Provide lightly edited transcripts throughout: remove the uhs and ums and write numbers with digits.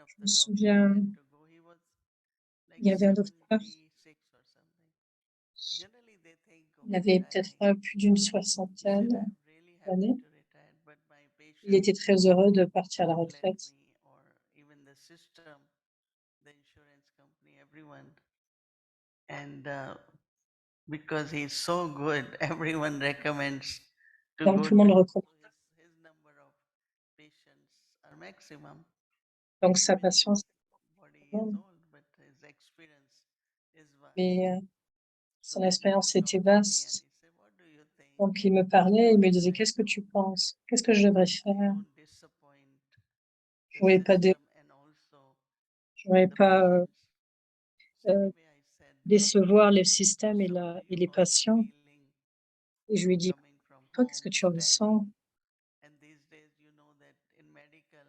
Je me souviens, il y avait un docteur, il avait peut-être plus d'une soixantaine d'années. Il était très heureux de partir à la retraite. And because he's so good, everyone recommends to Donc go tout le monde le to recommande. his number of patients are maximum. Donc sa Even his patience, body est is grande. old, but his experience is vast. Mais So son we met expérience with était Dr. Nee and vaste. he said, what do you think? Donc il me parlait, il me What should disait, I qu'est-ce que do? tu penses? Qu'est-ce que je devrais I faire? don't disappoint Je the voulais pas, system and also je voulais the pas patients. So euh, anyway, I said, décevoir le système first of all, et you les how you patients. feeling Et je lui ai dit, coming from toi, qu'est-ce home, que tu standing. ressens? And these days, you know that in medical,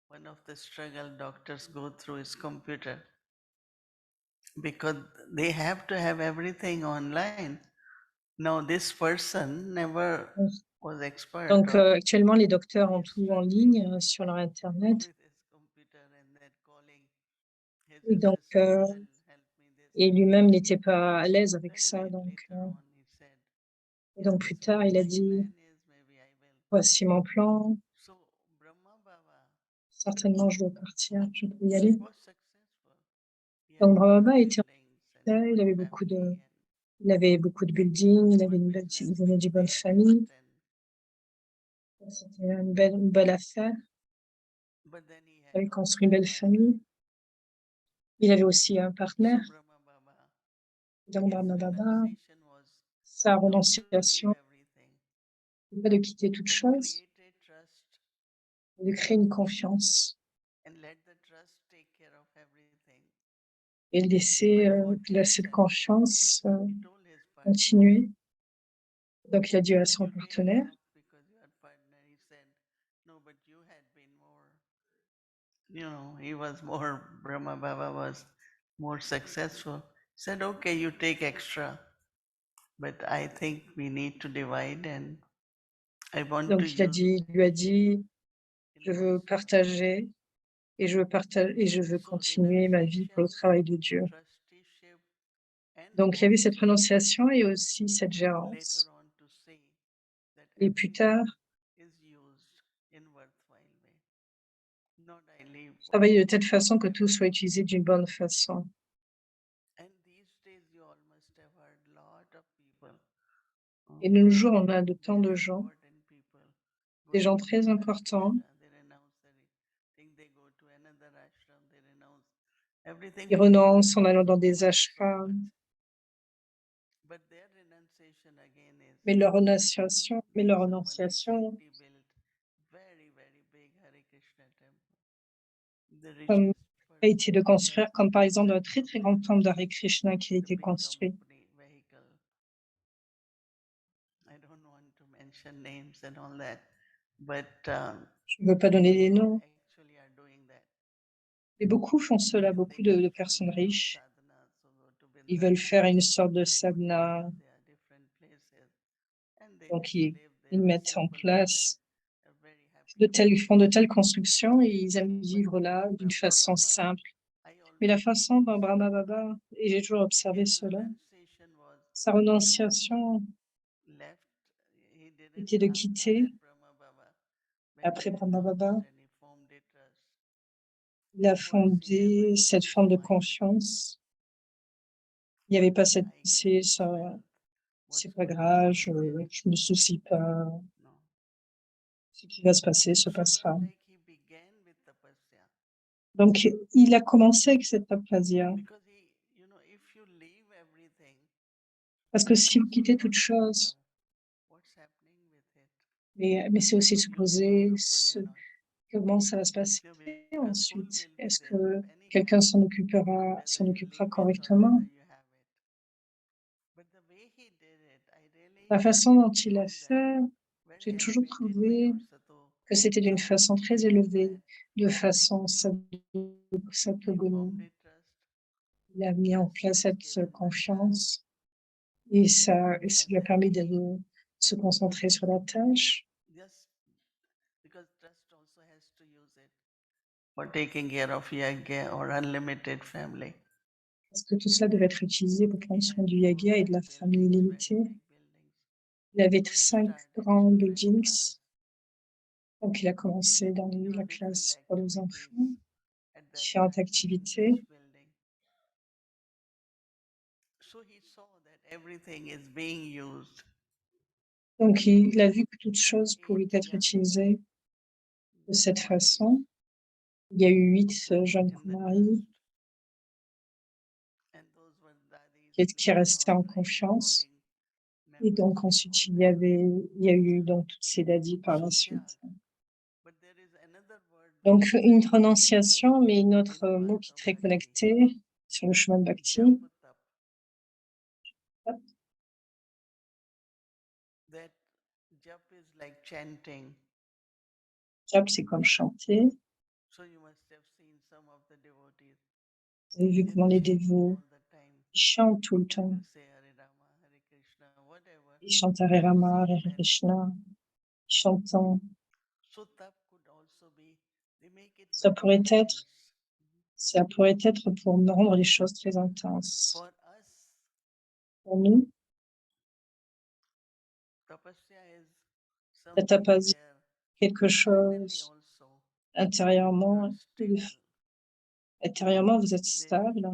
one of the struggle doctors go through is computer because they have to have everything online. Now, this person never was expert Donc or actuellement, les docteurs ont he's tout en struggling ligne sur leur Internet. with his computer and then calling his Et donc, assistant, help me this et and that. lui-même n'était pas à l'aise avec ça. Anyway, later on, he said, Et is donc this plus what tard, il a my dit, plan is? Maybe I will. voici mon plan. So, Brahma Baba Certainement, je dois partir, je peux y aller. was successful. He had Donc lot of Brahma était en buildings and paix, good family and il avait beaucoup de buildings, il avait good il business venait which d'une bonne they invest famille. in. C'était une belle affaire. But then he Il had avait also construit une a belle partner. famille. Il avait aussi un So partenaire. Brahma Baba, Donc his Brahma Baba, renunciation was sa not to leave renonciation, everything, c'est pas de quitter toute but chose, create a trust mais de créer une confiance and let the trust take care of everything. et But what he laisser cette said, confiance he told his partner, continuer. Donc il a dit à but son you didn't partenaire, have because your partner, he said, no, but you had been more, he was more, Brahma Baba was more successful. He said, okay, you take extra, but I think we need to divide and I want to donc use il lui a dit, in je veux my partager et je veux so continuer ma vie pour renunciation, le travail de Dieu. trusteeship, and Donc il y avait cette also renonciation et aussi cette later gérance. on to say that Et plus everything tard, is used in worthwhile way. Not I leave what travailler de is telle façon que tout better. soit utilisé d'une bonne façon. And these days you all must have heard lot of people, Et de nos jours, on a de tant de very gens, important people des going gens to très Hare importants, Krishna, they renounce everything, they go to another ashram, they renounce everything qui to go to renoncent en allant dans Krishna des Paramprabhat. ashrams, But their renunciation again is mais leur someone renonciation recently built very, very big Hare Krishna temple. The comme, richest a été person de in that construire, comme par exemple un très temple très grand had temple d'Hare Krishna qui a the été big construit. company vehicle. I don't want to mention names and all that, but Je ne veux pas donner des they noms. actually are doing that. Et beaucoup font cela, And they beaucoup go de for, personnes riches. sadhana, so go to Ils veulent faire Vrindavan, une sorte de go to sadhana, their different places, and they donc just live ils there a mettent en simple life and place are very happy. ils font de telles constructions et ils aiment But vivre là d'une Brahma façon Baba, simple. I Mais la always façon dont Brahma Baba, et j'ai toujours observé his cela, renunciation was sa renonciation left. He didn't était de after quitter, that Brahma Baba when he après Brahma renounced Baba, and he formed a trust. il a Once he never fondé cette used forme de mind. confiance. Il n'y avait What pas will cette I get pensée, this ça, wealth? c'est What's pas going to grave, be there? je me soucie pas, No. ce qui va se passer se So it was passera. like he began with tapasya. Donc, il a commencé avec cette apasia, Because if you leave everything, parce que then si vous also quittez toute not wonder chose, what's happening with it. mais c'est aussi de se Will you be poser properly or not? comment ça va se passer So because who ensuite. will be Est-ce there que anyhow, quelqu'un whether s'en you occupera leave it or whether correctement? you have it. But the way he did it, I La really façon dont il a found that fait, very j'ai toujours elevated way trouvé or sato. que c'était d'une façon très élevée, That de façon he satogoni. formed a trust, Il a mis en trust place was cette given the task, confiance et ça and lui a then permis he de se concentrer sur la tâche. just because trust also has to use it. for taking care of yagya or unlimited family. Parce que tout cela devait être utilisé pour prendre soin du yagya et de la famille illimitée. Il avait 5 grands buildings. Donc, il a commencé dans la classe pour les enfants, différentes activités. Donc, il a vu que toutes choses pouvaient être utilisées de cette façon. Il y a eu 8 jeunes Kumaris qui restaient en confiance. Et donc, ensuite, il y a eu donc toutes ces dadis par la suite. Donc, une prononciation, mais une autre mot qui est très connecté sur le chemin de Bhakti. Jap, c'est comme chanter. Vous avez vu comment les dévots chantent tout le temps. Ils chantent Hare Rama, Hare Krishna, chantant. Ça pourrait être pour rendre les choses très intenses. Pour nous, la tapasya, quelque chose intérieurement, vous êtes stable,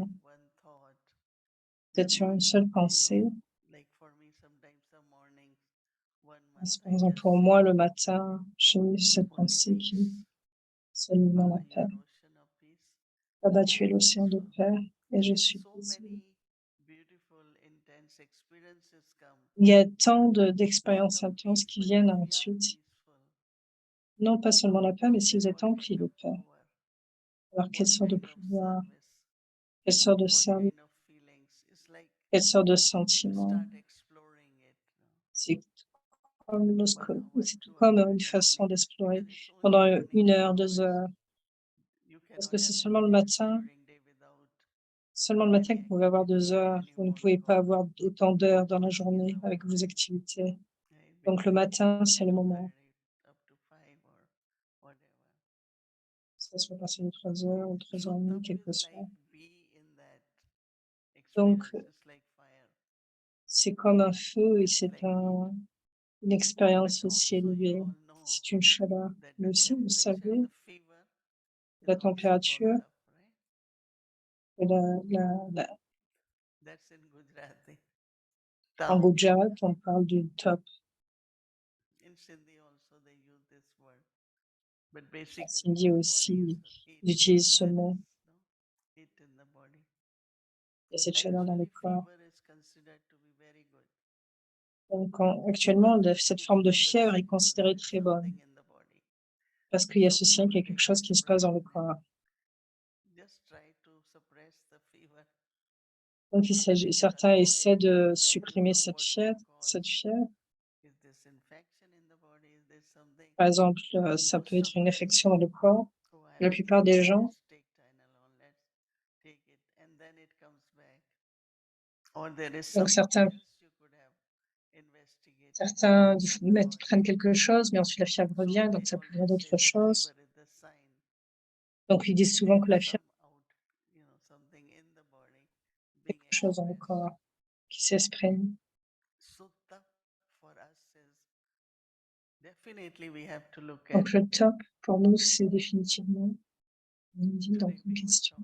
vous êtes sur une seule pensée. Par exemple, pour moi, le matin, j'ai eu cette pensée qui est seulement la paix. Baba, tu es l'océan de paix et je suis paisible. Il y a tant d'expériences intenses qui viennent ensuite. Non pas seulement la paix, mais si vous êtes empli de paix. Alors, quelle sorte de pouvoir, quelle sorte de service, quelle sorte de sentiment. C'est tout comme une façon d'explorer pendant 1 heure, 2 heures. Parce que c'est seulement le matin que vous pouvez avoir 2 heures. Vous ne pouvez pas avoir autant d'heures dans la journée avec vos activités. Donc le matin, c'est le moment. Ça soit passer de 3 heures ou 3h30, quel que soit. Donc, c'est comme un feu et c'est une expérience aussi élevée. C'est une chaleur. Mais aussi, vous savez, la température, en Gujarat, on parle du top. En Sindhi aussi, ils utilisent ce mot. Il y a cette chaleur dans le corps. Donc, actuellement, cette forme de fièvre est considérée très bonne parce qu'il y a ce signe qu'il y a quelque chose qui se passe dans le corps. Donc, certains essaient de supprimer cette fièvre. Par exemple, ça peut être une infection dans le corps. La plupart des gens, donc certains prennent quelque chose, mais ensuite la fièvre revient, donc ça peut venir d'autre chose. Donc, ils disent souvent que la fièvre est quelque chose dans le corps qui s'exprime. Donc, le top, pour nous, c'est définitivement donc une question.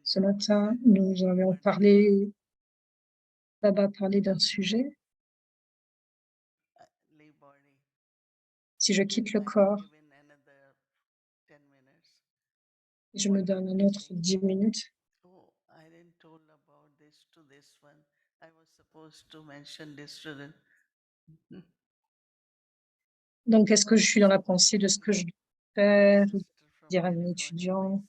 Ce matin, nous avons parlé, Baba a parlé d'un sujet. Si je quitte le corps, je me donne un autre 10 minutes. Donc, est-ce que je suis dans la pensée de ce que je dois faire, dire à un étudiant?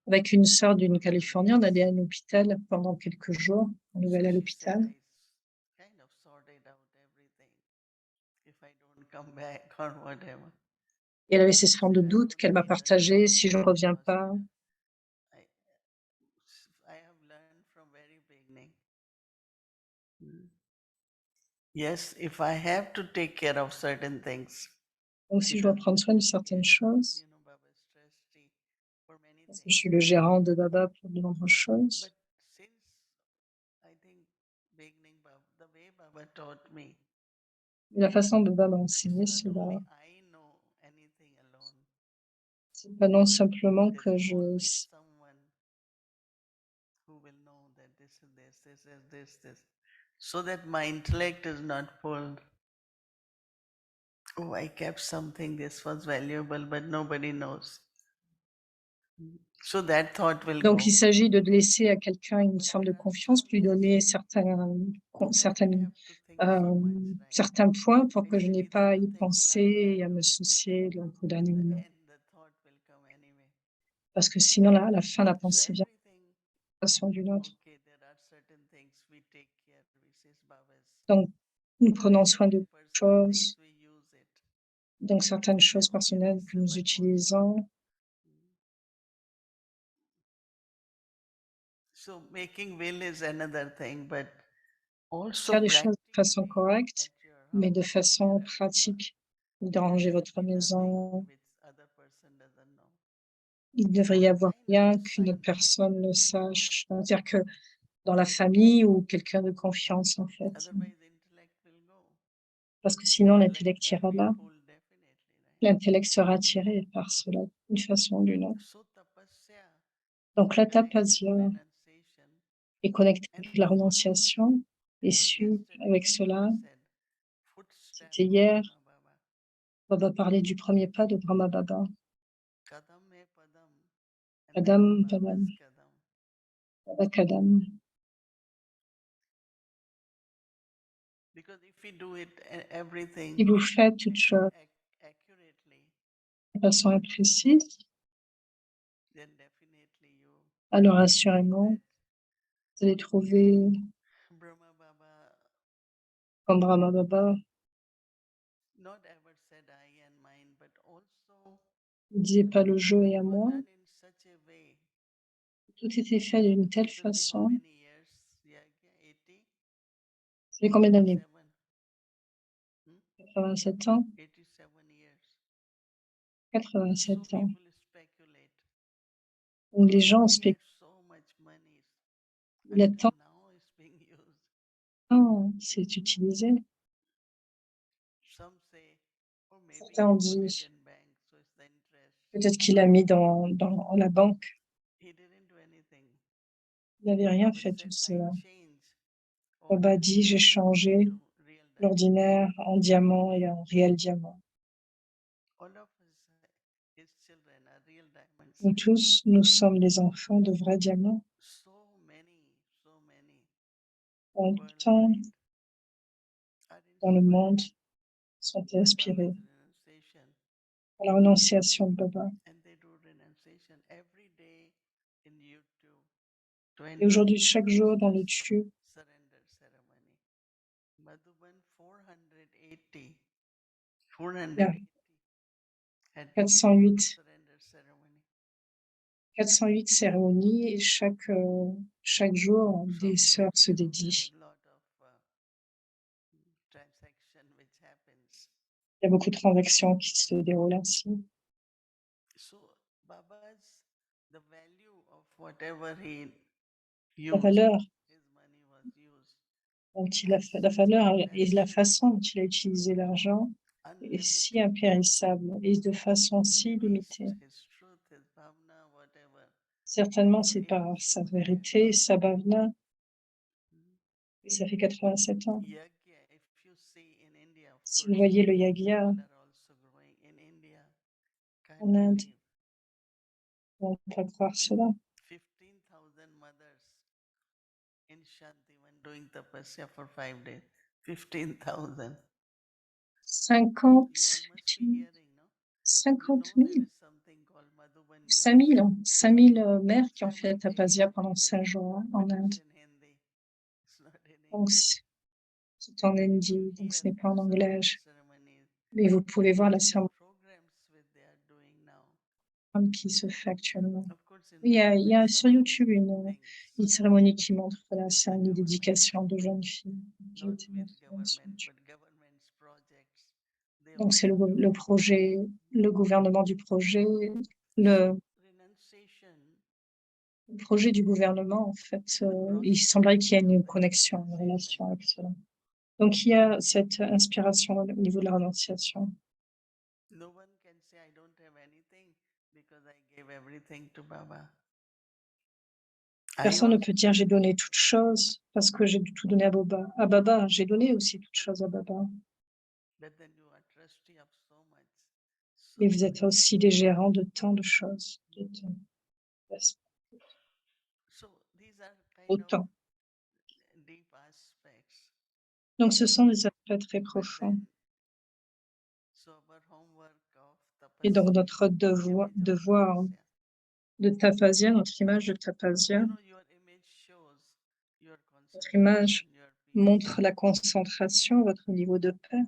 Avec une sœur d'une Californie, on allait à l'hôpital pendant quelques jours. On devait aller à l'hôpital. Et elle avait ces formes de doute qu'elle m'a partagées. Si je ne reviens pas, Yes, if I have to take care of certain things. Donc si je dois prendre soin de certaines choses, Baba is trustee for many parce que je things. suis le gérant de Baba pour de nombreuses But choses, since I think beginning Baba, the way Baba taught me, et la façon dont Baba m'a it's enseigné not cela, only I know anything alone. c'est pas non simplement There's que je always someone who will know that this is this, so that my intellect is not pulled. Oh, I kept something, this was valuable, but nobody knows. So that thought will donc go. il s'agit de laisser à quelqu'un une But forme de there are confiance, some puis donner things certaines, have to think so much, right? certains points pour que je n'ai Initially, they pas à will y think penser nothing, et à me soucier d'un coup d'un in the élément. end, the thought will come anyway. Parce que sinon, à la fin, la So pensée vient everything, d'une façon ou d'une autre. okay, there are certain things we take care, we says Baba's. Donc, nous prenons soin de Certain personal things choses, we use it. donc certaines We say, choses okay, personnelles this, que nous but utilisons. so making will is another thing, but also Faire les choses de façon practically correcte, at your mais de house, façon wherever, pratique. Vous dérangez there votre should be nothing maison. which other person doesn't know. Il devrait y Only avoir I know rien the qu'une autre sign. personne le sache. C'est-à-dire que dans la famille ou quelqu'un de confiance, en fait. Otherwise, intellect will go. Parce que sinon, Intellect l'intellect will ira be là. pulled definitely, right? L'intellect sera attiré par cela, d'une façon ou d'une autre. So tapasya Donc, la connect with tapasya renunciation. est connectée And avec la the following, renonciation et it was suit yesterday, avec cela. Baba said, footstep C'était of hier, Brahma Baba. on va parler du premier pas de Brahma Baba. Kadam me padam. And then Padam, Baba's Padam, kadam. Baba Kadam. Because if we do it everything Si vous faites toute chose accurately, de façon imprécise, then definitely you alors find assurément, that vous allez trouver, Brahma Baba comme Brahma Baba, not ever said I and mine, but also ne disait pas le jeu est à it was moi. done in such a way. Tout était fait d'une telle It will be how façon. many years? Yeah, 80, Ça fait combien d'années? 87, 87 ans? 87 years. So 87 ans. people speculate. Donc les gens He had spéculent. so much money Il a until tant now it's being used. c'est utilisé. Some say, oh, maybe Certains he ont put it dit, in bank, so it's the interest. peut-être qu'il l'a mis dans la banque. He didn't do anything. Il n'avait rien Baba fait said, tout I cela. changed Baba ordinary dit, j'ai diamond changé into real diamond. l'ordinaire en diamant et en réel diamant. All of us, his children, are real diamonds. Nous tous, nous sommes les enfants de vrais diamants. So many En tout temps, worldwide are dans le monde, inspired sont by inspirés Baba's renunciation. par la renonciation de Baba. And they do renunciation every day in YouTube. Et 20 aujourd'hui, chaque minutes jour, dans le just tube, surrender ceremony. Madhuban il y a 480 had 408, surrender ceremony. 408 cérémonies et chaque jour, So des sœurs se there dédient. are a lot of transaction which happens. Il y a beaucoup de transactions qui se déroulent ainsi. So Baba's the value of whatever he La used, valeur his money was used dont il a had fait, la such a valeur et la potential, façon dont il a utilisé l'argent est si unlimited. impérissable et de façon si His, limitée. his truth, his bhavna, whatever, Certainement, for c'est par sa 87 vérité, years. sa bhavna, Mm. et ça fait 87 ans. Yagya, if you see in India, of Si vous course, voyez le yagya people are also growing in India. Can't en Inde, believe on ne peut pas croire cela. 15,000 mothers in Shantivan doing tapasya for 5 days. 15,000. 50, You all must be hearing, no? You 50 know there 000, is something called Madhuban 5 News. 000, 5 000 mères qui ont fait la 7 days tapasia pendant every 5 day, jours en but Inde. it's in Hindi. It's not in Donc, English. c'est en You can hindi, donc hear ce n'est pas en anglais. surrender ceremonies Mais vous pouvez voir la and the cérémonie programs which they are doing now. qui se fait actuellement. Of course, in Il y Bombay, a sur some YouTube une things cérémonie qui montre la with the cérémonie government, d'éducation de jeunes filles qui a not été with montrée sur government, YouTube. but government's projects. They Donc c'est le projet, le gouvernement du projet, le projet du gouvernement, en fait, il semblerait qu'il y ait une connexion, une relation avec cela. Donc il y a cette inspiration au niveau de la renonciation. No one can say I don't have anything because I gave everything to Baba. I Personne ne also peut dire j'ai donné toute chose parce que j'ai tout donné à Baba. À Baba, j'ai donné aussi toute chose à Baba. but then you are trustee of so much. Et vous êtes aussi des gérants de tant de choses, de tant, So these are kind of autant. deep aspects. Donc ce sont des aspects très But profonds. then, so our homework of Et donc tapasya, notre devoir tapasya. de Tapasya, notre image de Tapasya, You know, your image shows your votre image concentration, your peace. montre la concentration, votre niveau de paix.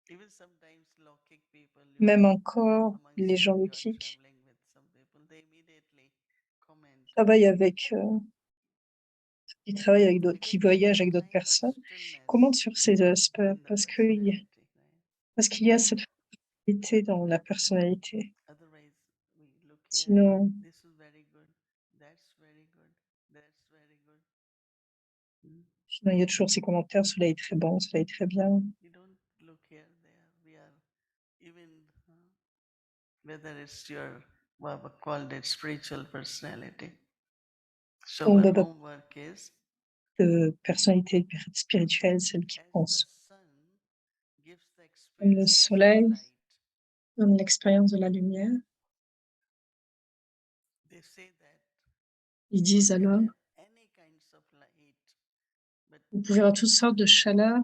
Even sometimes Lokik people, you Même are encore amongst les gens them, you are lokiques traveling with some people, they immediately comment. travaillent avec, qui travaillent avec d'autres, Because qui there is voyagent a avec d'autres kind of personnes, stillness commentent sur ces aspects in the parce personality, right? qu'il y a cette facilité dans la personnalité. Otherwise, we look here, Sinon, this is very good, that's very good, that's very good. sinon, il y a toujours ces commentaires, cela est très bon, cela est très bien. We don't look here, there. We are even, whether it's your Baba called it spiritual personality. So Donc, our Baba, homework is de personnalité spirituelle, celle qui as the pense. sun gives the Comme le experience of soleil light. donne l'expérience de la lumière, They say that ils disent you can alors, have any kinds of light, but vous pouvez avoir toutes sortes de chaleur,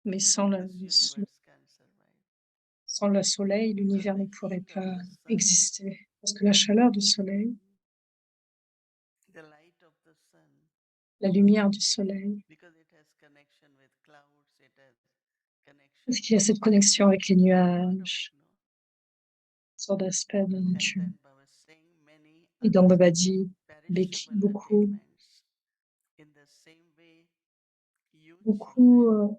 mais sans this universe can survive. sans le soleil, l'univers ne pourrait pas exister. Parce que la chaleur du soleil, The light of the sun, la lumière du soleil, because it has connection with clouds, it has connection parce qu'il y a cette connexion avec les nuages, sorte d'aspect de la and nature. then Baba saying many Et donc other Baba dit, perishable beaucoup, attainments. In the same way, you beaucoup children,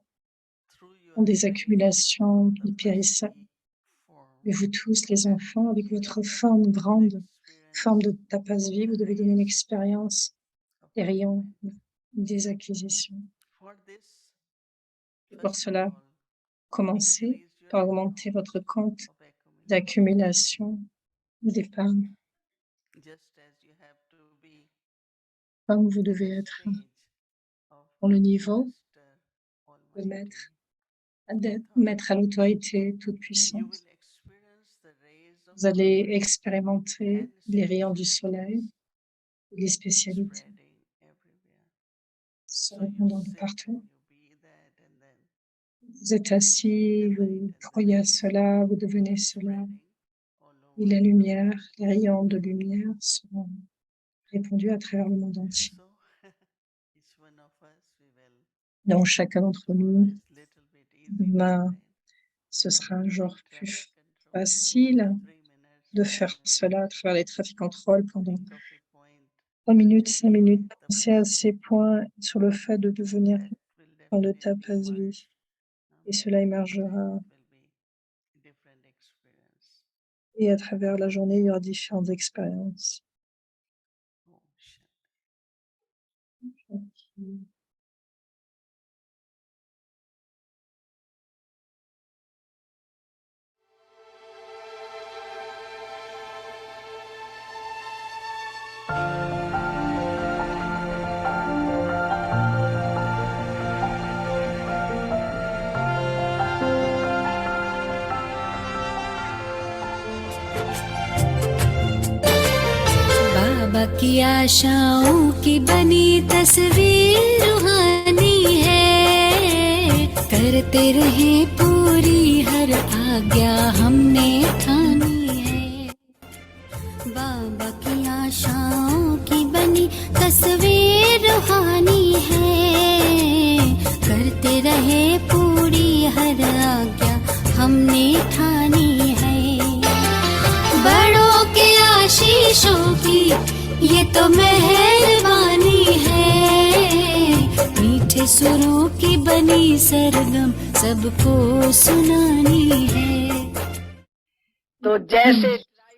through your ont des very accumulations qui périssent. tapasvi form, Mais vous tous, les enfants, avec votre forme grande, forme de tapasvi, vous devez donner l'expérience des rayons des acquisitions. for this, Et pour first of cela, all, commencez increase your par augmenter account votre compte of accumulation. d'accumulation ou d'épargne, Just as you have to be comme vous in devez the être stage of dans le niveau Master de Almighty, maître à l'autorité toute you puissante. will experience the rays of Vous allez glory expérimenter and les rayons du soleil specialities et les spécialités spreading everywhere. se So you répandant de sit partout. and you be that, and then Vous êtes assis, vous croyez à cela, vous devenez cela. spreading all Et over. la lumière, les rayons de lumière sont répandus à travers le monde entier. So each one of us, we will Donc chacun d'entre nous, it's little bit easy demain, tonight. ce sera un jour plus Traffic control, facile 3 minutes, de 5 faire minutes. cela à travers les trafic contrôles pendant Think of a point 3 minutes, 5 minutes. the Pensez à ces points sur le fait de devenir that will dans le definitely tapasvi. emerge. Et cela émergera. And it will be different experience. Et à travers la journée, il y aura différentes expériences. Oh, shit. बाबा की आशाओं की बनी तस्वीर रूहानी है, करते रहे पूरी हर आज्ञा हमने ठानी है। बाबा की आशाओं की बनी तस्वीर रूहानी है, करते रहे पूरी हर आज्ञा हमने ठानी है। बड़ों के आशीषों की ये तो मेहरबानी है, मीठे सुरों की बनी सरगम सबको सुनानी है।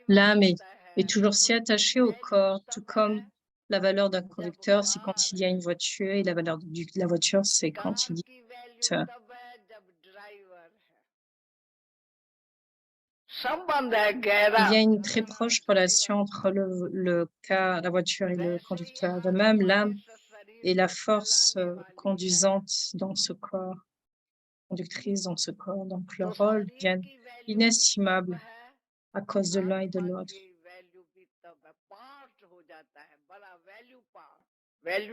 L'âme est toujours si attachée au corps, tout comme la valeur d'un conducteur, c'est quand il y a une voiture, et la valeur de la voiture, c'est quand il y a un conducteur. Il y a une très proche relation entre la voiture et le conducteur. De même, l'âme est la force conduisante dans ce corps, conductrice dans ce corps. Donc, leur rôle devient inestimable à cause de l'un et de l'autre. Ils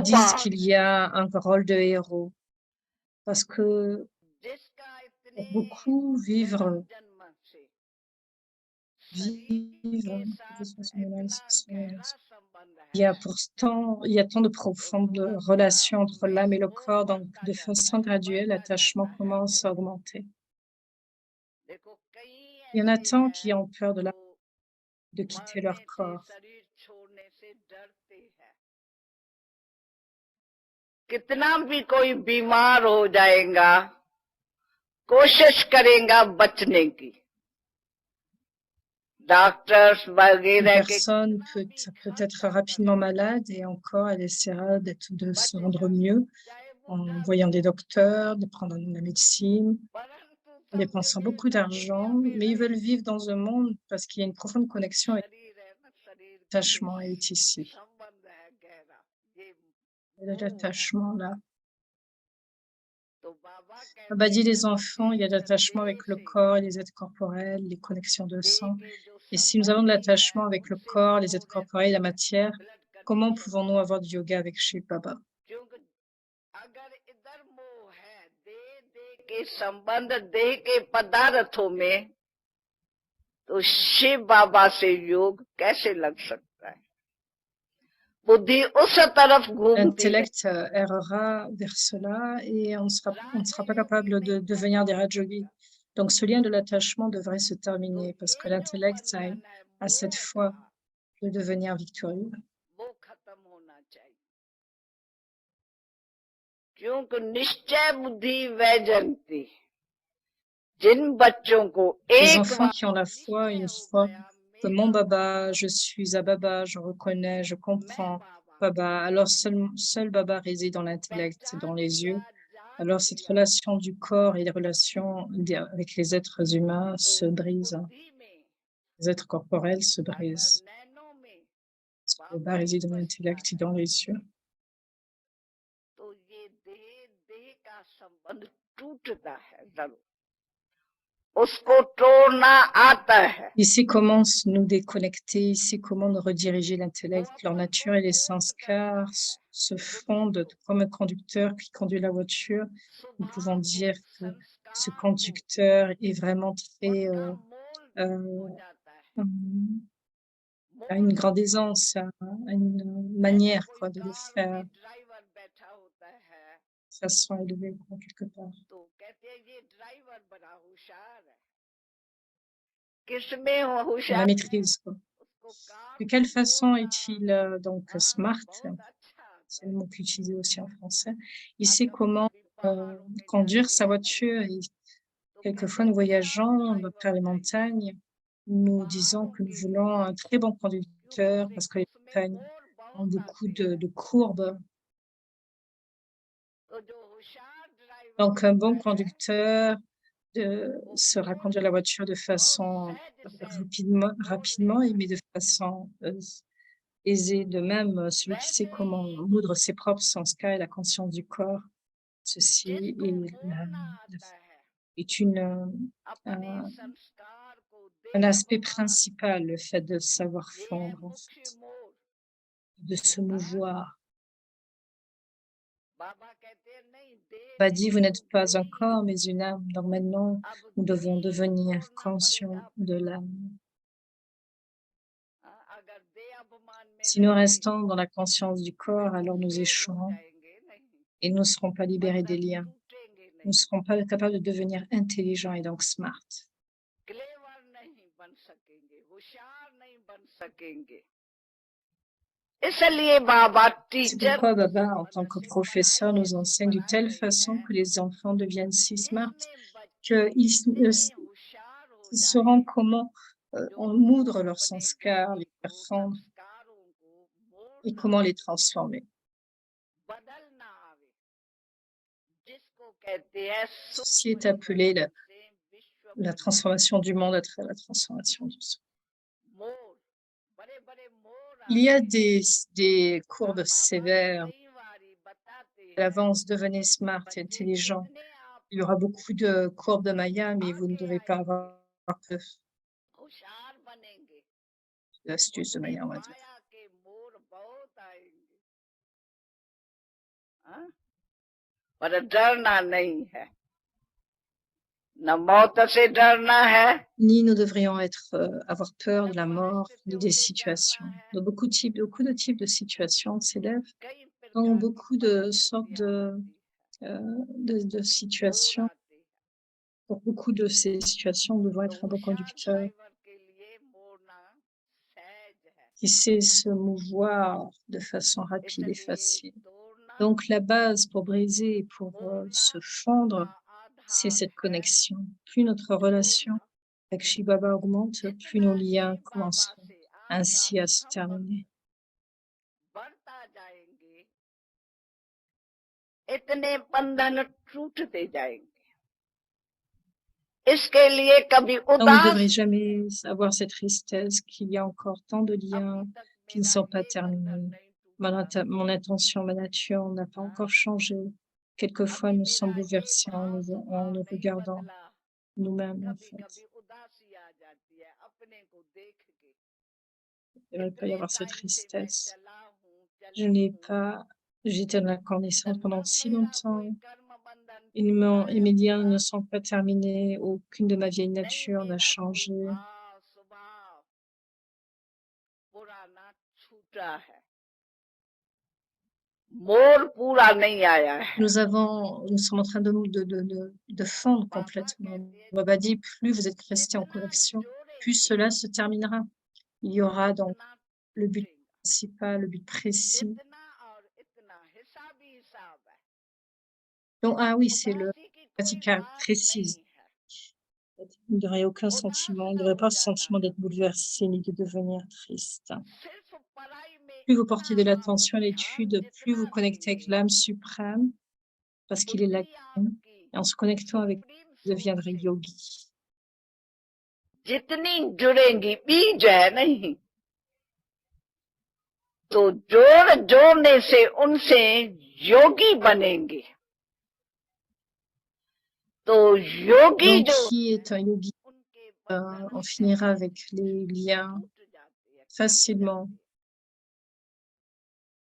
disent qu'il y a un rôle de héros parce que pour beaucoup, vivre, il y a tant de profondes relations entre l'âme et le corps, donc de façon graduelle, l'attachement commence à augmenter. Il y en a tant qui ont peur de quitter leur corps. कितना भी कोई बीमार हो जाएगा, कोशिश करेगा बचने की। Une personne peut être rapidement malade et encore elle essaiera de se rendre mieux en voyant des docteurs, de prendre de la médecine, en dépensant beaucoup d'argent, mais ils veulent vivre dans un monde parce qu'il y a une profonde connexion et l'attachement est ici. Il y a de l'attachement là. Baba dit les enfants, il y a de l'attachement avec le corps, les êtres corporels, les connexions de sang. Et si nous avons de l'attachement avec le corps, les êtres corporels, la matière, comment pouvons-nous avoir du yoga avec Shiv Baba? L'intellect errera vers cela et on ne sera pas capable de devenir des Rajogis. Donc ce lien de l'attachement devrait se terminer parce que l'intellect a cette foi de devenir victorieux. Les enfants qui ont la foi, une fois que mon Baba, je suis à Baba, je reconnais, je comprends Baba, alors seul Baba réside dans l'intellect, dans les yeux. Alors cette relation du corps et les relations avec les êtres humains se brisent. Les êtres corporels se brisent. Parce que Baba réside dans l'intellect et dans les yeux. Ici comment nous déconnecter, ici comment nous rediriger l'intellect. Leur nature et les sanskars se fondent comme un conducteur qui conduit la voiture. Nous pouvons dire que ce conducteur est vraiment très a une grande aisance, a une manière de le faire de façon élevée quelque part. La maîtrise. De quelle façon est-il donc smart? C'est le mot qu'utilisé aussi en français. Il sait comment conduire sa voiture. Et quelquefois, nous voyageons vers les montagnes. Nous disons que nous voulons un très bon conducteur parce que les montagnes ont beaucoup de courbes. Donc, un bon conducteur sera conduire la voiture de façon rapidement, mais de façon aisée. De même, celui qui sait comment moudre ses propres sanskars et la conscience du corps, ceci est un aspect principal, le fait de savoir fondre, en fait, de se mouvoir. Baba dit, vous n'êtes pas un corps, mais une âme. Donc maintenant, nous devons devenir conscients de l'âme. Si nous restons dans la conscience du corps, alors nous échouerons et nous ne serons pas libérés des liens. Nous ne serons pas capables de devenir intelligents et donc smart. इसलिए बाबा C'est teacher pourquoi Baba, en tant que professeur, nous enseigne de telle façon que les enfants deviennent si smart qu'ils sauront comment en moudre leurs sanskars, les faire fondre et comment les transformer. बदलना आवे जिसको कहते हैं Ceci est appelé la transformation du monde à travers la transformation du soi. मोर बड़े बड़े मोर Il y a des courbes sévères. À l'avance, devenez smart et intelligent. Il y aura beaucoup de courbes de Maya, mais vous ne devez pas avoir peur. होशियार बनेंगे L'astuce de Maya, on va dire. माया के मोर बहुत आएंगे हाँ? पर डरना नहीं है न मौत से डरना है Ni nous devrions avoir peur de la mort, ni des situations. Donc, beaucoup de types de situations s'élèvent. कई Donc, beaucoup de sortes de situations. Pour beaucoup de ces situations, nous devons être un bon conducteur के लिए मोड़ना सहज है qui sait se mouvoir de façon rapide et facile. तोड़ना Donc, la base pour briser et pour se fondre, c'est आधार cette connexion. Plus notre relation avec Shiv Baba augmente, plus nos liens commenceront ainsi à se terminer. बढ़ता जाएंगे इतने बंधन टूटते जाएंगे इसके लिए कभी Donc, vous ne उदास devrez jamais avoir cette tristesse qu'il y a encore tant de liens qui ne sont pas terminés. Mon intention, ma nature n'a pas encore changé. Quelquefois, nous sommes bouleversés en nous regardant nous-mêmes, en fait. उदासी आ जाती है अपने को देख के Il ne devrait pas y avoir cette tristesse. चला हूँ Je n'ai pas, j'étais dans la connaissance pendant si longtemps. कर्म बंधन Et mes liens ne sont pas terminés. Aucune de ma vieille nature n'a changé. स्वभाव पुराना छूटा है मोर पूरा नहीं आया है Nous sommes en train de fondre complètement. Baba dit, plus vous êtes restés en connexion, plus cela se terminera. Il y aura donc le but principal, le but précis. इतना और इतना हिसाबी हिसाब है Donc, ah oui, c'est le उदासी की कोई pratica बात précise. नहीं है Il n'y aurait aucun sentiment, il n'y aurait pas ce sentiment d'être bouleversé ni de devenir triste. सिर्फ पढ़ाई में Plus vous portez de l'attention à l'étude, plus vous connectez avec l'âme suprême, parce qu'il est la grande. Et en se connectant avec lui, vous deviendrez yogi. जितनी जुड़ेंगी बीज है नहीं तो जोड़ जोड़ने से उनसे योगी बनेंगे तो योगी Donc, जो qui est un yogi, उनके on finira avec les liens टूट जाते हैं facilement.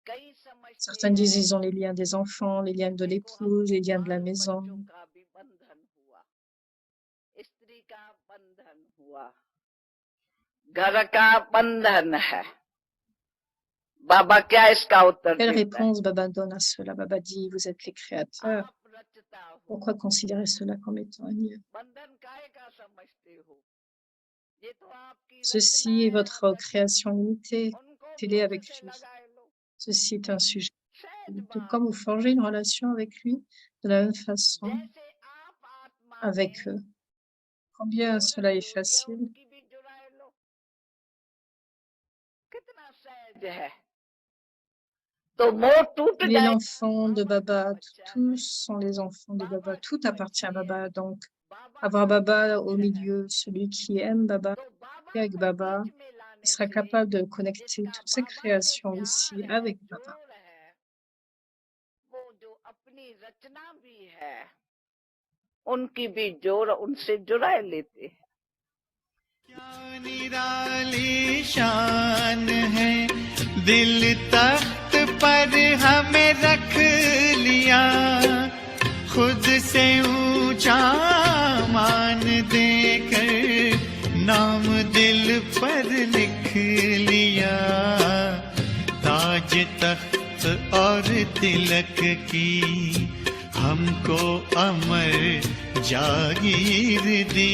कई समझते Certains disent ils ont les liens des enfants, les liens de l'épouse, les liens de la maison. बच्चों का भी बंधन हुआ स्त्री का बंधन हुआ घर का बंधन है बाबा क्या इसका उत्तर Quelle देता है réponse Baba donne à cela? Baba dit, vous êtes les créateurs. आप रचता हो Pourquoi considérer cela comme étant un lieu? बंधन काहे का समझते हो ये तो आपकी Ceci est votre création limitée. उनको Faites-les भी avec उससे lui. लगाए लो Ceci est un sujet. सहज Tout बात comme vous forgez une relation avec lui, de la même façon जैसे आप आत्मा avec में eux. Combien जोड़ cela est जोड़िए, facile. उनकी भी जुड़ाए लो कितना सहज है तो मोह टूट Il est जाए l'enfant de Baba. Tous sont les enfants de Baba. Tout appartient à Baba. Donc, avoir Baba au milieu, celui qui aime Baba, तो बाबा et avec को Baba, बीच में लाने il sera से capable de connecter जिसका toutes ses बाबा से créations प्यार aussi है, avec Baba. जोड़ है वो जो अपनी रचना भी है उनकी भी जोड़ उनसे जुड़ाए लेते हैं क्या निराली शान है दिल तख्त पर हमें रख लिया खुद से ऊंचा मान देकर नाम दिल पर लिख लिया ताज तख्त और तिलक की हमको अमर जागीर दी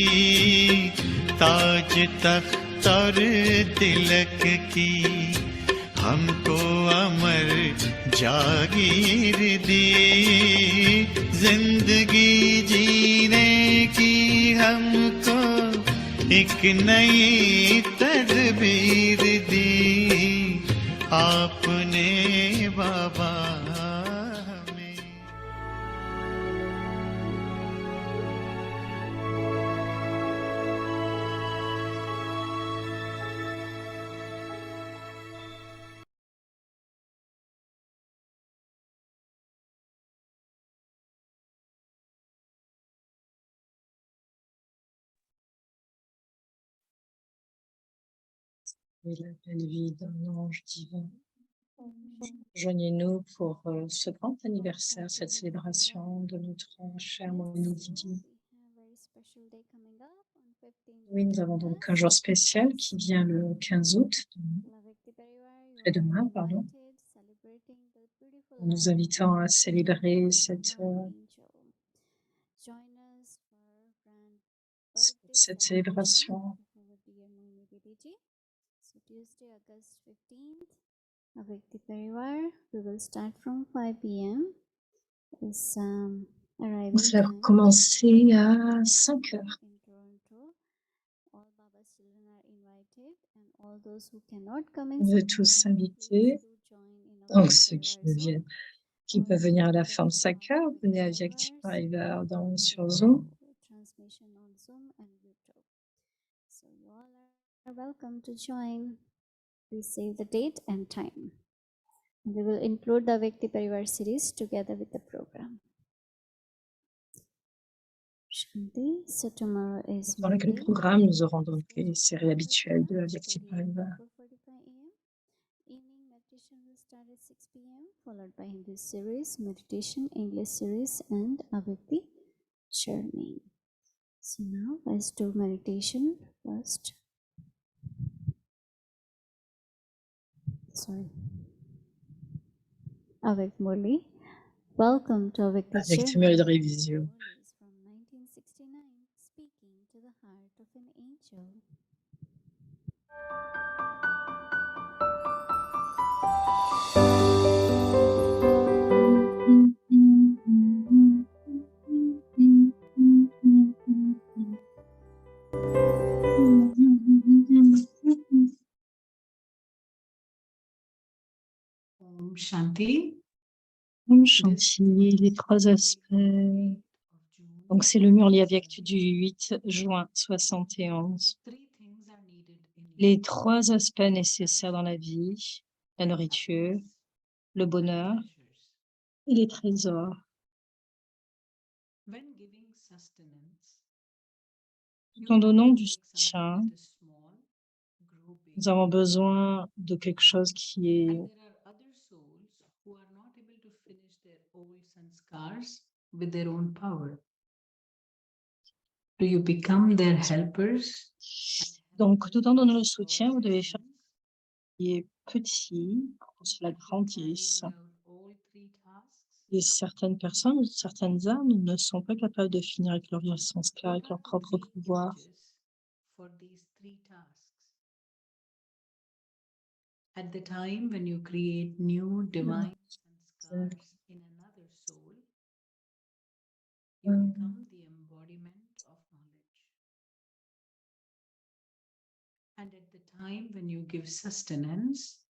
ताज तख्त और तिलक की हमको अमर जागीर दी, जिंदगी जीने की हमको एक नई तदबीर दी आपने बाबा हमें। Et la belle vie d'un ange divin. Joignez-nous pour ce grand anniversaire, cette célébration de notre cher Moini Didi. Oui, nous avons donc un jour spécial qui vient le 15 août, demain, pardon, en nous invitant à célébrer cette célébration. So Tuesday, August 15th, avec the Parivar, we will start from 5 p.m. Arriving Ça va time commencer à 5 heures. in Toronto. All Baba's children are invited, and all those who cannot come in On veut tous s'inviter. Donc ceux qui ne viennent, qui peuvent venir à la fin de 5 heures, venez à Viactive Parivar sur Zoom. Transmission on Zoom and YouTube. So you all are welcome to join. Please save the date and time. We will include the Vikti Parivar series together with the program. Shanti. So tomorrow is Dans le programme, nous aurons donc les séries habituelles de Viactive Parivar. 4:45 a.m. Evening meditation will start at 6 p.m. followed by Hindi series, meditation, English series, and Avikti journey. So now let's do meditation first. Sorry. Avec Murli. Welcome to Avikti Avec journey. Tumeur de Révisio. Murli is from 1969, speaking to the heart of an angel. Om Shanti. Om Shanti, les 3 aspects. Donc c'est le Murli Avyakt du 8 juin 71. Les 3 aspects nécessaires dans la vie, la nourriture, le bonheur et les trésors. Tout en donnant du soutien, nous avons besoin de quelque chose qui est With their own power. Do you become their helpers? Donc, tout en donnant le soutien, vous devez faire ce qui est petit pour que cela grandisse. Et certaines personnes, certaines âmes ne sont pas capables de finir avec leur sanskar, avec leur propre pouvoir. For these 3 tasks. At the time when you create new divine sanskars in another soul, you become the embodiment of knowledge. And at the time when you give sustenance,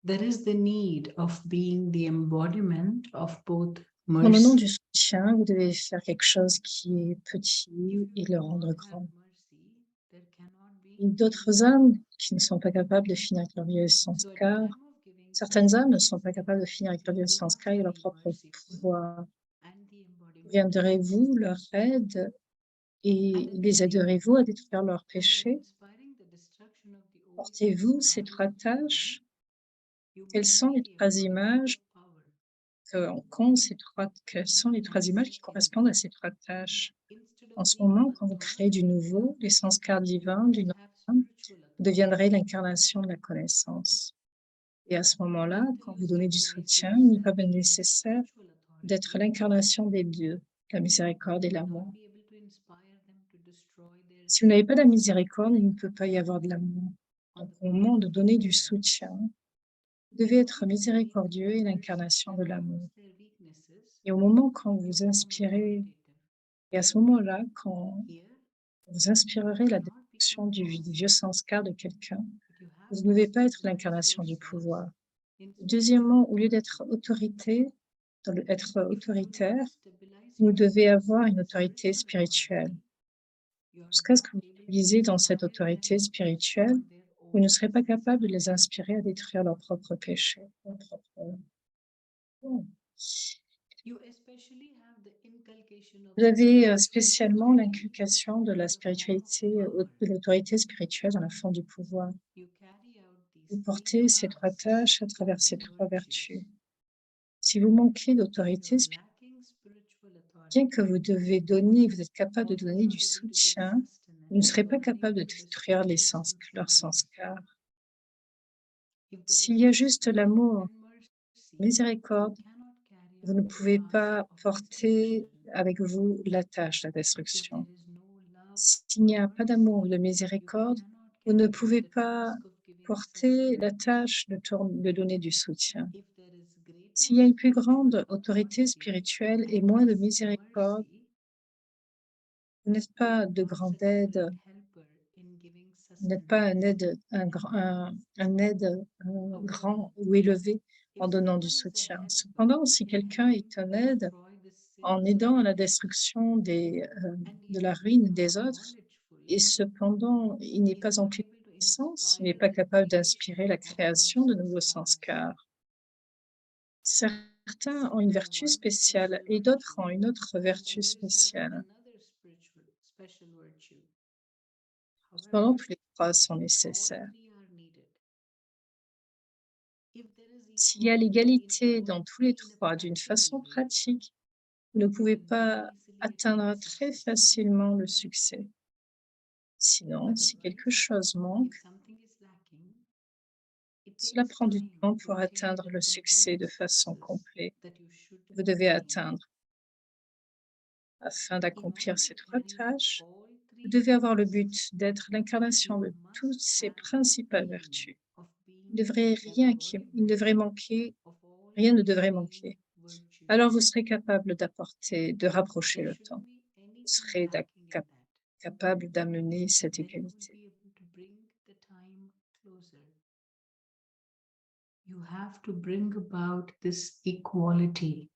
there is the need of being the embodiment of both En donnant mercy du soutien, vous devez faire quelque chose qui est petit et le rendre grand. Et d'autres âmes qui ne sont pas capables de finir avec leur vie sanskar, certaines âmes ne sont pas capables de finir avec leur vie sanskar et leur propre pouvoir. Viendrez-vous leur aide et les aiderez-vous à détruire leurs péchés? Portez-vous ces 3 tâches? Quelles sont les 3 images quelles sont les 3 images qui correspondent à ces 3 tâches? En ce moment, quand vous créez du nouveau, les sanskars divins d'une âme, vous deviendrez l'incarnation de la connaissance. Et à ce moment-là, quand vous donnez du soutien, il n'est pas bien nécessaire d'être l'incarnation des dieux, la miséricorde et l'amour. Si vous n'avez pas de la miséricorde, il ne peut pas y avoir de l'amour. Donc, au moment de donner du soutien, Vous devez être miséricordieux et l'incarnation de l'amour. their weaknesses, Et au moment quand vous become inspirez, authoritative. et à ce moment-là, quand Here, vous inspirerez la cannot destruction become du boss, vieux sanskar de quelqu'un, but you have vous ne to devez pas step être into l'incarnation du yourselves pouvoir. in Deuxièmement, au lieu d'être If you autoritaire, want to stabilize vous devez yourselves avoir une in autorité spiritual spirituelle. authority, you are Jusqu'à ce not que vous able to utilisez dans cette inspire autorité them spirituelle, on their vous ne own serez pas sins. capable de les inspirer à détruire leurs propres péchés. Oh. You especially have the inculcation of Vous avez spiritual spécialement authority l'inculcation de la in the form of spiritualité, power. de l'autorité spirituelle dans la forme du pouvoir. You carry out Vous these three portez ces 3 tasks tâches à of travers ces the 3 virtues. vertus. Si vous manquez If you d'autorité are spirituelle, lacking spiritual bien que authority, vous devez donner, vous êtes capable de although donner you du are able to give soutien, vous ne sustenance, serez you pas are capable de unable to détruire establish the leurs fire. sanskars. If there is S'il y a no juste love l'amour, and mercy, you miséricorde, cannot carry vous ne out the pouvez task pas of porter destruction. avec vous la tâche, la If there destruction. is no love S'il or n'y a pas d'amour ou de mercy, you miséricorde, cannot vous ne carry out pouvez the pas task of giving porter la sustenance. tâche de donner du soutien. If there is greater S'il y a une plus spiritual grande autorité authority spirituelle et and moins de less miséricorde, mercy, vous n'êtes you pas are de not grande sufficient aide, helper in giving vous n'êtes pas sustenance. un aide However, grand ou élevé if en donnant du someone is a soutien. helper Cependant, si in quelqu'un helping est un to aide destroy the en sins of aidant à la others, destruction and de yet la he is ruine not des autres, knowledgeful, et cependant il n'est he is pas en not pleine able to connaissance, il n'est inspire pas the capable d'inspirer creation la of new création de nouveaux sanskars, sanskars. Certains ont une then vertu one spéciale special et d'autres ont virtue une autre and vertu others have spéciale. another spiritual special virtue. Cependant, However, tous les 3 sont all nécessaires. three are needed. If there is S'il y a equality in l'égalité all dans tous les three in a 3 d'une practical façon way, pratique, vous ne you pouvez can very pas easily attain atteindre très success. facilement le succès. Sinon, si quelque Otherwise, chose manque, if something is lacking, it cela takes prend du time temps to pour attain atteindre the le succès complete de façon success complète. that you should Vous devez attain. atteindre. Afin In d'accomplir order ces to 3 carry out tâches, all vous three devez avoir le tasks, but d'être l'incarnation you de toutes must ces have the principales aim vertus. of being the Il ne devrait embodiment manquer, of all rien ne devrait three manquer. virtues. Alors vous serez capable de rapprocher There le shouldn't temps. be Vous anything serez lacking in that. capable d'amener cette Then you will égalité. be able to bring the time closer. You have to bring about this equality.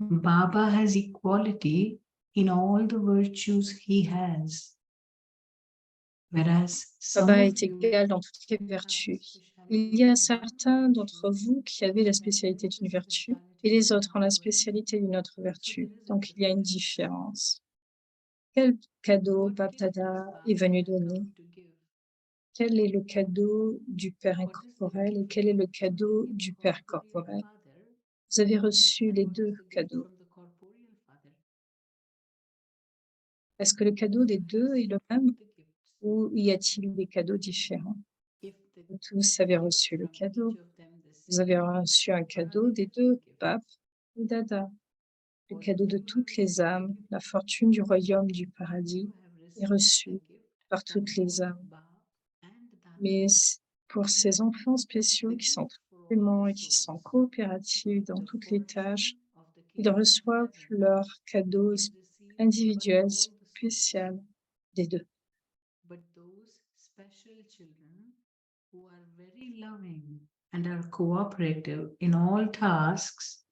Baba has equality in all the virtues he has. Whereas some Baba of est you égal dans toutes les have the vertus. Il speciality y a of one certains d'entre virtue, vous qui avez la and then there spécialité is the d'une vertu et speciality of les autres ont la another virtue. spécialité d'une autre So vertu. there is a Donc il y a une difference. différence. Quel cadeau What gift does Bapdada est Baba venu have donner? come to give? Quel est le cadeau du Père What is the incorporel et gift quel est le from the cadeau du Père incorporeal corporel? father, Vous avez reçu and les what is 2 the gift cadeaux. from the corporeal father? Est-ce que le cadeau des You 2 est le receive même both the gifts. ou y a-t-il des cadeaux différents? If Vous there tous is a avez gift reçu le from cadeau. each of them the Vous avez same, reçu un what are cadeau the des rest 2 gifts? papes et Dada. Le All of cadeau de them have toutes les received the âmes, gift. la fortune du royaume du You paradis have est received reçue the gift par from toutes les both âmes. Ba and Dada. Mais pour ces enfants The spéciaux qui gift sont for all aimants the et qui sont souls, coopératifs dans the toutes les tâches, fortune of the ils kingdom of reçoivent heaven, leurs cadeaux is received by individuels all the souls. spéciaux des 2. But those special children who are very loving and are cooperative in all tasks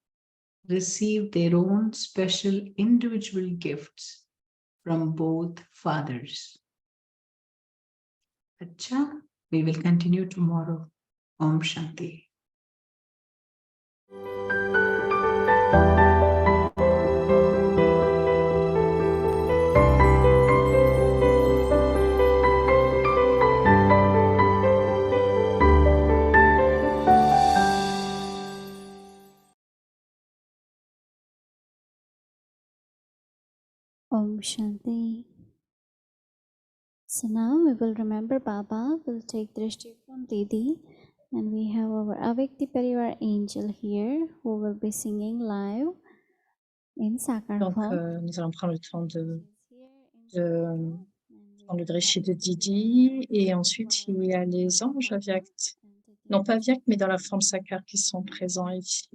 receive their own special individual gifts from both fathers. Acha, we will continue tomorrow. Om Shanti. Om Shanti. So now we will remember Baba, we'll take Drishti from Didi, and we have our Avyakti Parivar angel here who will be singing live in Sakar Donc, form. nous allons prendre le temps de She's here in Sakar form, and we dans le Drishy de Didi, et ensuite il y a les anges Avyakt. Non pas Avyakt, mais dans la forme Sakar qui sont présents ici.